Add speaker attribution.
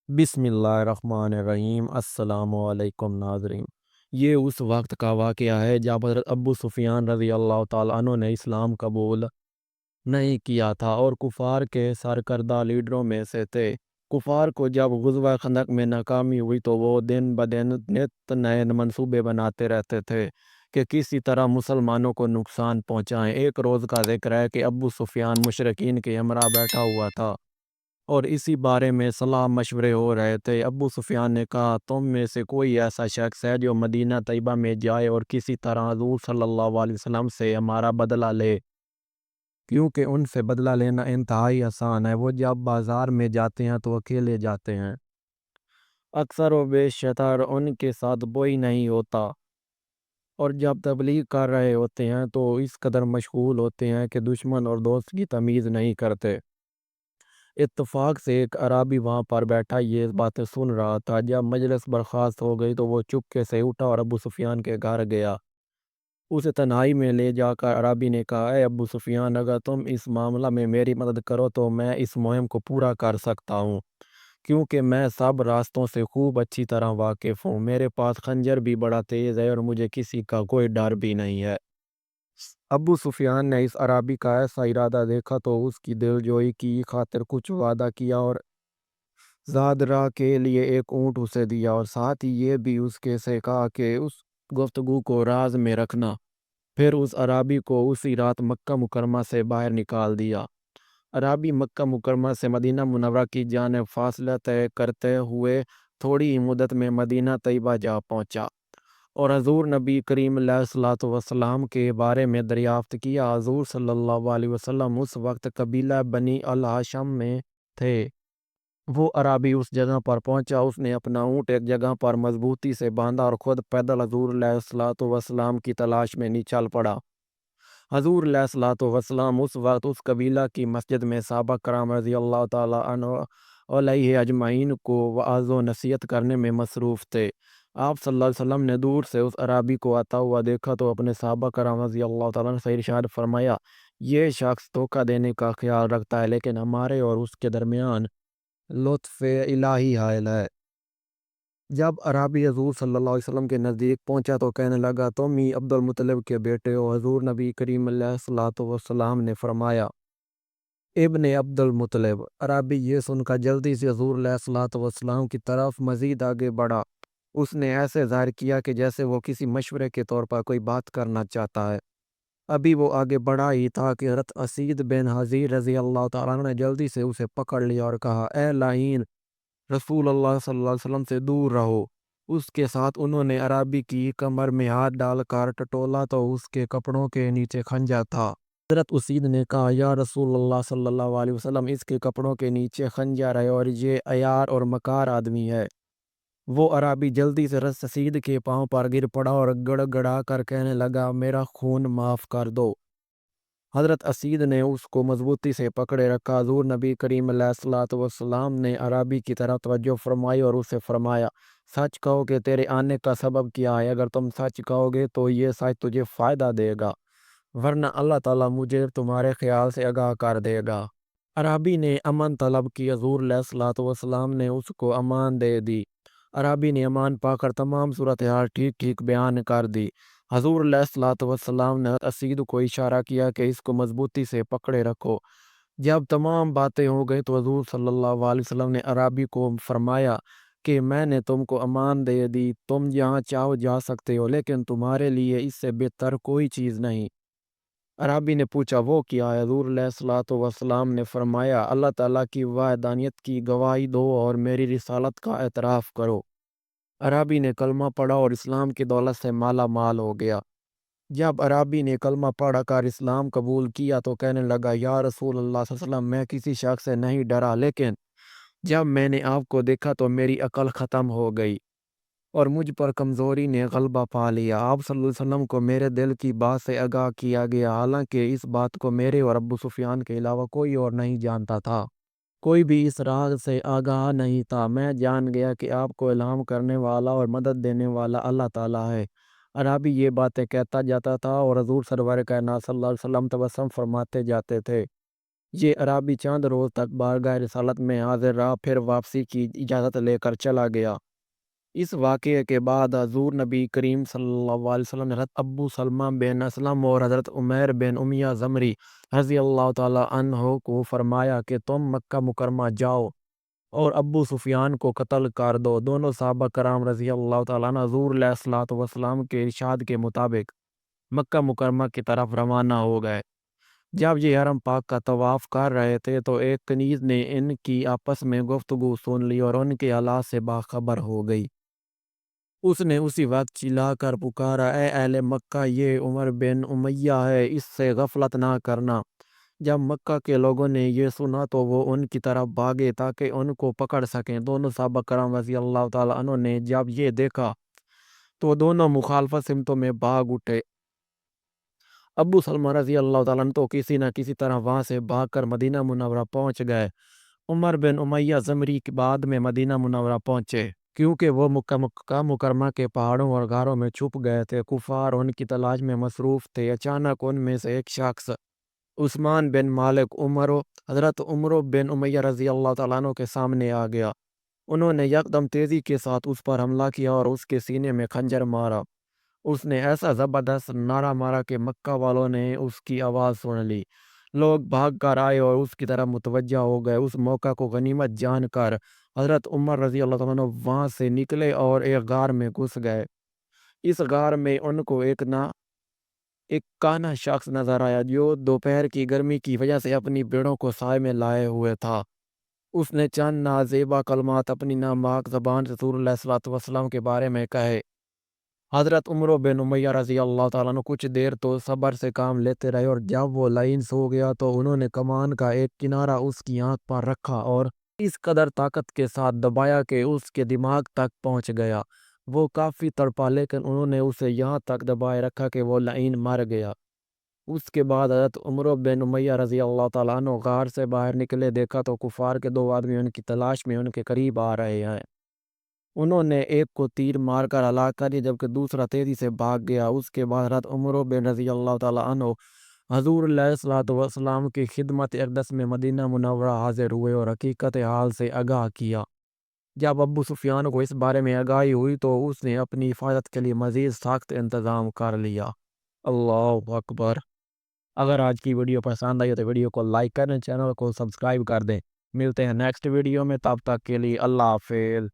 Speaker 1: बिस्मिल्लाहिर्रहमानिर्रहीम। अस्सलाम वालेकुम नाज़रीन। ये उस वक्त का वाक़या है जब हज़रत अबू सुफ़ियान रज़ी अल्लाह ताला अन्हु ने इस्लाम कबूल नहीं किया था और कुफ़ार के सरकर्दा लीडरों में से थे। कुफ़ार को जब ग़ज़वा खंदक में नाकामी हुई तो वो दिन ब दिन नित नए मंसूबे बनाते रहते थे कि किसी तरह मुसलमानों को नुकसान पहुँचाएँ। एक रोज़ का ज़िक्र है कि अबू सुफ़ियान मुशरिकीन के हमरा बैठा हुआ था और इसी बारे में सलाह मशवरे हो रहे थे। अबू सुफियान ने कहा, तुम में से कोई ऐसा शख्स है जो मदीना तैयबा में जाए और किसी तरह हज़ूर सल्लल्लाहु अलैहि वसल्लम से हमारा बदला ले, क्योंकि उनसे बदला लेना इंतहाई आसान है। वो जब बाजार में जाते हैं तो अकेले जाते हैं, अक्सर व बेशतर उनके साथ कोई नहीं होता, और जब तबलीग कर रहे होते हैं तो इस कदर मशगूल होते हैं कि दुश्मन और दोस्त की तमीज़ नहीं करते। इत्तेफाक से एक अराबी वहाँ पर बैठा ये बातें सुन रहा था। जब मजलिस बर्खास्त हो गई तो वो चुपके से उठा और अबू सुफियान के घर गया। उसे तन्हाई में ले जाकर अराबी ने कहा, ए अबू सुफियान, अगर तुम इस मामला में मेरी मदद करो तो मैं इस मुहिम को पूरा कर सकता हूँ, क्योंकि मैं सब रास्तों से खूब अच्छी तरह वाकिफ़ हूँ। मेरे पास खंजर भी बड़ा तेज़ है और मुझे किसी का कोई डर भी नहीं है। अबू सुफियान ने इस अराबी का ऐसा इरादा देखा तो उसकी दिलजोई की खातिर कुछ वादा किया और ज़ादरा के लिए एक ऊँट उसे दिया, और साथ ही ये भी उसके से कहा कि उस गुफ्तगू को राज में रखना। फिर उस अराबी को उसी रात मक्का मुकरमा से बाहर निकाल दिया। अराबी मक्का मुकरमा से मदीना मुनव्वरा की जानिब फासला तय करते हुए थोड़ी ही मुद्दत में मदीना तैयबा जा पहुंचा और हजूर नबी करीम अलैहिस्सलातु वस्सलाम के बारे में दरियाफ्त किया। हजूर सल्लल्लाहु अलैहि वसल्लम उस वक्त कबीला बनी अल हाशम में थे। वो अराबी उस जगह पर पहुंचा, उसने अपना ऊँट एक जगह पर मजबूती से बांधा और खुद पैदल हजूर अलैहिस्सलातु वस्सलाम की तलाश में निकल पड़ा। हजूर अलैहिस्सलातु वस्सलाम उस वक्त उस कबीला की मस्जिद में सहाबा कराम रज़ी अल्लाह ताला अन्हु अलैहि अजमईन को वाज़ व नसीहत करने में मसरूफ़ थे। आप सल्लल्लाहु अलैहि वसल्लम ने दूर से उस अराबी को आता हुआ देखा तो अपने सहाबा कराम रज़ी अल्लाह ताला अन्हु से इरशाद फरमाया, ये शख्स धोखा देने का ख्याल रखता है, लेकिन हमारे और उसके दरमियान लुत्फ़ इलाही हायल है। जब अराबी हजूर सल्लल्लाहु अलैहि वसल्लम के नज़दीक पहुंचा तो कहने लगा, तुम ही अब्दुल मुत्तलिब के बेटे हो। हजूर नबी करीम अलैहिस्सलातु वस्सलाम ने फरमाया, इब्ने अब्दुल मुत्तलिब। अराबी ये सुनकर जल्दी से हजूर अलैहिस्सलातु वस्सलाम की तरफ मजीद आगे बढ़ा। उसने ऐसे ज़ाहिर किया कि जैसे वो किसी मशवरे के तौर पर कोई बात करना चाहता है। अभी वो आगे बढ़ा ही था कि हज़रत असीद बिन हज़ीर रज़ी अल्लाह ताला अन्हु ने जल्दी से उसे पकड़ लिया और कहा, ए लाइन, रसूल अल्लाह सल्लल्लाहु अलैहि वसल्लम से दूर रहो। उसके साथ उन्होंने अराबी की कमर में हाथ डालकर टटोला तो उसके कपड़ों के नीचे खंजर था। हज़रत उसीद ने कहा, या रसूल अल्लाह सल्लल्लाहु अलैहि वसल्लम, इसके कपड़ों के नीचे खंजर है और ये अयार और मकार आदमी है। वो अराबी जल्दी से रसीद के पांव पर गिर पड़ा और गड़गड़ा कर कहने लगा, मेरा खून माफ कर दो। हज़रत असीद ने उसको मजबूती से पकड़े रखा। हज़ूर नबी करीम अलैहिस्सलातु वस्सलाम ने अराबी की तरफ तवज्जो फरमाई और उससे फरमाया, सच कहो कि तेरे आने का सबब क्या है। अगर तुम सच कहोगे तो ये सच तुझे फ़ायदा देगा, वरना अल्लाह ताला मुझे तुम्हारे ख्याल से आगाह कर देगा। अराबी ने अमन तलब की। हज़ूर अलैहिस्सलातु वस्सलाम ने उसको अमान दे दी। अराबी ने अमान पाकर तमाम सूरत हाल ठीक ठीक बयान कर दी। हज़ूर अलैहिस्सलातु वस्सलाम ने असीद को इशारा किया कि इसको मजबूती से पकड़े रखो। जब तमाम बातें हो गई तो हज़ूर सल्लल्लाहु अलैहि वसल्लम ने अराबी को फरमाया कि मैंने तुमको अमान दे दी, तुम जहाँ चाहो जा सकते हो, लेकिन तुम्हारे लिए इससे बेहतर कोई चीज़ नहीं। अराबी ने पूछा, वो क्या है। हज़ूर अलैहिस्सलातु वस्सलाम ने फरमाया, अल्लाह ताला की वहदानियत की गवाही दो और मेरी रिसालत का एतराफ़ करो। अराबी ने कलमा पढ़ा और इस्लाम की दौलत से माला माल हो गया। जब अराबी ने कलमा पढ़ कर इस्लाम कबूल किया तो कहने लगा, या रसूल अल्लाह सल्लल्लाहु अलैहि वसल्लम, मैं किसी शख्स से नहीं डरा, लेकिन जब मैंने आपको देखा तो मेरी अकल ख़त्म हो गई और मुझ पर कमज़ोरी ने गलबा पा लिया। आप सल्लल्लाहु अलैहि वसल्लम को मेरे दिल की बात से आगाह किया गया, हालांकि इस बात को मेरे और अब्बू सुफियान के अलावा कोई और नहीं जानता था। कोई भी इस राज से आगाह नहीं था। मैं जान गया कि आपको इल्हाम करने वाला और मदद देने वाला अल्लाह ताला है। अराबी ये बातें कहता जाता था और हजूर सरवर कायनात सल्लल्लाहु अलैहि वसल्लम तबस्सुम फरमाते जाते थे। یہ عربی چند روز تک بارگاہ رسالت میں حاضر رہا، پھر واپسی کی اجازت لے کر چلا گیا۔ اس واقعے کے بعد حضور نبی کریم صلی اللہ علیہ وسلم نے حضرت ابو سلمہ بن اسلم اور حضرت عمیر بن امیہ زمری رضی اللہ تعالی عنہ کو فرمایا کہ تم مکہ مکرمہ جاؤ اور ابو سفیان کو قتل کر دو۔ دونوں صحابہ کرام رضی اللہ تعالیٰ عنہ حضور علیہ الصلوۃ والسلام کے ارشاد کے مطابق مکہ مکرمہ کی طرف روانہ ہو گئے۔ جب یہ حرم پاک کا طواف کر رہے تھے تو ایک کنیز نے ان کی آپس میں گفتگو سن لی اور ان کے حالات سے باخبر ہو گئی۔ اس نے اسی وقت چلا کر پکارا، اے اہل مکہ، یہ عمر بن امیہ ہے، اس سے غفلت نہ کرنا۔ جب مکہ کے لوگوں نے یہ سنا تو وہ ان کی طرف بھاگے تاکہ ان کو پکڑ سکیں۔ دونوں صحابہ کرام رضی اللہ تعالیٰ عنہ نے جب یہ دیکھا تو دونوں مخالفت سمتوں میں بھاگ اٹھے۔ ابو سلمہ رضی اللہ تعالیٰ عنہ تو کسی نہ کسی طرح وہاں سے بھاگ کر مدینہ منورہ پہنچ گئے۔ عمر بن امیہ زمری کے بعد میں مدینہ منورہ پہنچے، کیونکہ وہ مکہ مکرمہ کے پہاڑوں اور غاروں میں چھپ گئے تھے۔ کفار ان کی تلاش میں مصروف تھے۔ اچانک ان میں سے ایک شخص عثمان بن مالک حضرت عمر بن امیہ رضی اللہ تعالیٰ عنہ کے سامنے آ گیا۔ انہوں نے یکدم تیزی کے ساتھ اس پر حملہ کیا اور اس کے سینے میں خنجر مارا۔ اس نے ایسا زبردست نعرہ مارا کہ مکہ والوں نے اس کی آواز سن لی۔ لوگ بھاگ کر آئے اور اس کی طرف متوجہ ہو گئے۔ اس موقع کو غنیمت جان کر حضرت عمر رضی اللہ تعالیٰ عنہ وہاں سے نکلے اور ایک غار میں گھس گئے۔ اس غار میں ان کو ایک کانا شخص نظر آیا جو دوپہر کی گرمی کی وجہ سے اپنی بھیڑوں کو سائے میں لائے ہوئے تھا۔ اس نے چند نازیبا کلمات اپنی نامحق زبان سے رسول اللہ صلی اللہ علیہ وسلم کے بارے میں کہے۔ حضرت عمر بن امیہ رضی اللہ تعالیٰ عنہ کچھ دیر تو صبر سے کام لیتے رہے، اور جب وہ لائن سو گیا تو انہوں نے کمان کا ایک کنارہ اس کی آنکھ پر رکھا اور اس قدر طاقت کے ساتھ دبایا کہ اس کے دماغ تک پہنچ گیا۔ وہ کافی تڑپا لیکن انہوں نے اسے یہاں تک دبائے رکھا کہ وہ لعین مر گیا۔ اس کے بعد حضرت عمر بن امیہ رضی اللہ تعالیٰ عنہ غار سے باہر نکلے، دیکھا تو کفار کے دو آدمی ان کی تلاش میں ان کے قریب آ رہے ہیں۔ انہوں نے ایک کو تیر مار کر ہلاک کر دیا جبکہ دوسرا تیزی سے بھاگ گیا۔ اس کے بعد حضرت عمر بن رضی اللہ تعالیٰ عنہ حضور علیہ الصلوۃ والسلام کی خدمت اقدس میں مدینہ منورہ حاضر ہوئے اور حقیقت حال سے آگاہ کیا۔ جب ابو سفیان کو اس بارے میں آگاہی ہوئی تو اس نے اپنی حفاظت کے لیے مزید سخت انتظام کر لیا۔ اللہ اکبر۔ اگر آج کی ویڈیو پسند آئی تو ویڈیو کو لائک کریں، چینل کو سبسکرائب کر دیں۔ ملتے ہیں نیکسٹ ویڈیو میں، تب تک کے لیے اللہ حافظ۔